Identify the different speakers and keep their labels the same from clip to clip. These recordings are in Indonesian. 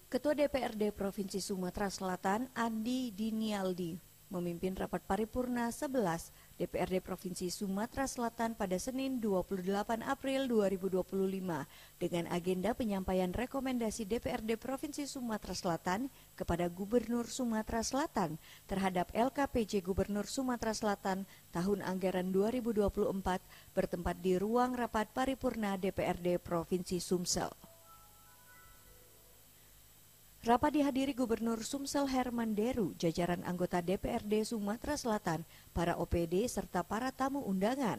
Speaker 1: Ketua DPRD Provinsi Sumatera Selatan, Andi Dinialdi, memimpin rapat paripurna 11 DPRD Provinsi Sumatera Selatan pada Senin 28 April 2025 dengan agenda penyampaian rekomendasi DPRD Provinsi Sumatera Selatan kepada Gubernur Sumatera Selatan terhadap LKPJ Gubernur Sumatera Selatan tahun anggaran 2024 bertempat di ruang rapat paripurna DPRD Provinsi Sumsel. Rapat dihadiri Gubernur Sumsel Herman Deru, jajaran anggota DPRD Sumatera Selatan, para OPD serta para tamu undangan.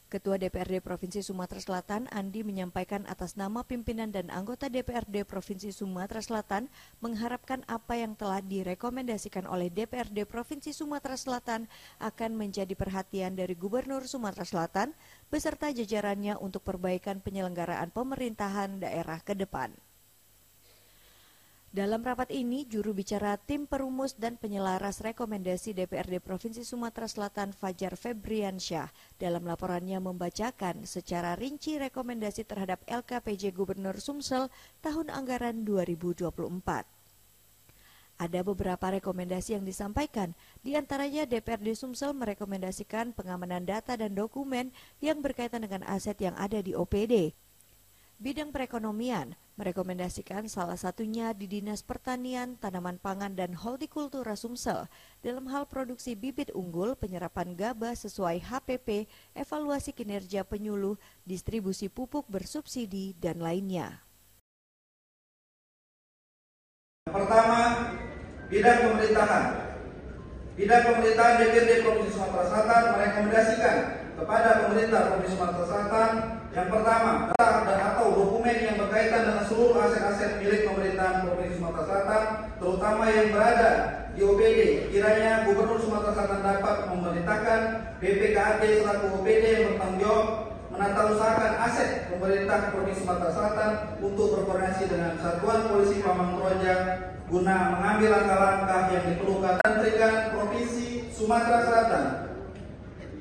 Speaker 1: Ketua DPRD Provinsi Sumatera Selatan, Andi, menyampaikan atas nama pimpinan dan anggota DPRD Provinsi Sumatera Selatan mengharapkan apa yang telah direkomendasikan oleh DPRD Provinsi Sumatera Selatan akan menjadi perhatian dari Gubernur Sumatera Selatan beserta jajarannya untuk perbaikan penyelenggaraan pemerintahan daerah ke depan. Dalam rapat ini, juru bicara tim perumus dan penyelaras rekomendasi DPRD Provinsi Sumatera Selatan Fajar Febriansyah dalam laporannya membacakan secara rinci rekomendasi terhadap LKPJ Gubernur Sumsel tahun anggaran 2024. Ada beberapa rekomendasi yang disampaikan, diantaranya DPRD Sumsel merekomendasikan pengamanan data dan dokumen yang berkaitan dengan aset yang ada di OPD. Bidang perekonomian merekomendasikan salah satunya di Dinas Pertanian, Tanaman Pangan dan Hortikultura Sumsel dalam hal produksi bibit unggul, penyerapan gabah sesuai HPP, evaluasi kinerja penyuluh, distribusi pupuk bersubsidi, dan lainnya.
Speaker 2: Pertama, bidang pemerintahan. Bidang pemerintahan DPRD Provinsi Sumatera Selatan merekomendasikan kepada pemerintah Provinsi Sumatera Selatan yang pertama, data dan atau dokumen yang berkaitan dengan seluruh aset-aset milik pemerintahan Provinsi Sumatera Selatan, terutama yang berada di OPD. Kiranya Gubernur Sumatera Selatan dapat memerintahkan BPKAD selaku OPD yang bertanggung jawab menata usahakan aset pemerintah Provinsi Sumatera Selatan untuk berkoordinasi dengan Satuan Polisi Pamong Praja guna mengambil langkah-langkah yang diperlukan dan berikan Provinsi Sumatera Selatan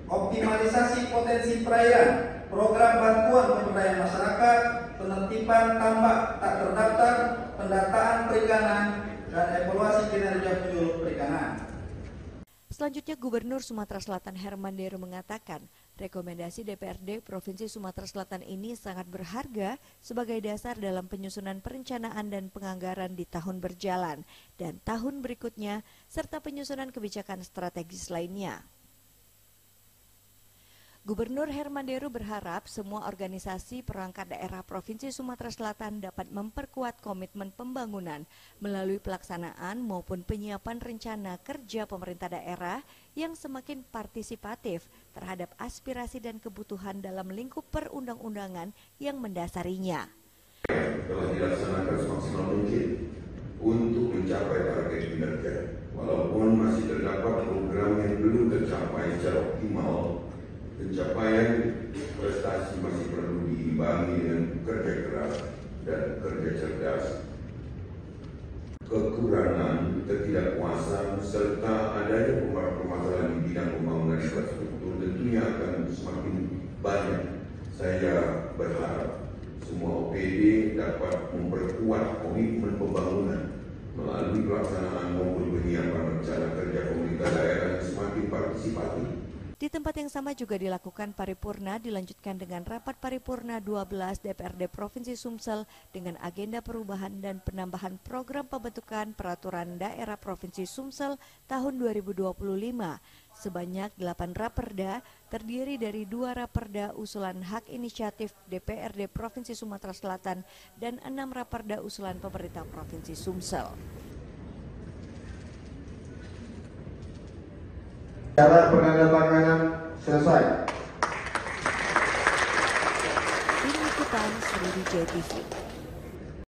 Speaker 2: optimalisasi potensi perairan, program bantuan pemberdayaan masyarakat, penertiban tambak tak terdaftar, pendataan perikanan, dan evaluasi kinerja penyuluh perikanan.
Speaker 1: Selanjutnya, Gubernur Sumatera Selatan Herman Deru mengatakan, rekomendasi DPRD Provinsi Sumatera Selatan ini sangat berharga sebagai dasar dalam penyusunan perencanaan dan penganggaran di tahun berjalan dan tahun berikutnya, serta penyusunan kebijakan strategis lainnya. Gubernur Herman Deru berharap semua organisasi perangkat daerah Provinsi Sumatera Selatan dapat memperkuat komitmen pembangunan melalui pelaksanaan maupun penyiapan rencana kerja pemerintah daerah yang semakin partisipatif terhadap aspirasi dan kebutuhan dalam lingkup perundang-undangan yang mendasarinya.
Speaker 3: Telah dilaksanakan semaksimal mungkin untuk mencapai target kinerja, walaupun masih terdapat program yang belum tercapai secara optimal. Pencapaian prestasi masih perlu diimbangi dengan kerja keras dan kerja cerdas. Kekurangan, ketidakpuasan, serta adanya permasalahan di bidang pembangunan infrastruktur tentunya akan semakin banyak. Saya berharap semua OPD dapat memperkuat komitmen pembangunan melalui pelaksanaan maupun penyiapan rencana kerja pemerintah daerah yang semakin partisipatif.
Speaker 1: Di tempat yang sama juga dilakukan paripurna dilanjutkan dengan rapat paripurna 12 DPRD Provinsi Sumsel dengan agenda perubahan dan penambahan program pembentukan peraturan daerah Provinsi Sumsel tahun 2025. Sebanyak 8 raperda terdiri dari 2 raperda usulan hak inisiatif DPRD Provinsi Sumatera Selatan dan 6 raperda usulan pemerintah Provinsi Sumsel.
Speaker 4: Cara penandatanganan selesai.
Speaker 1: Tim Liputan Sriwijaya TV.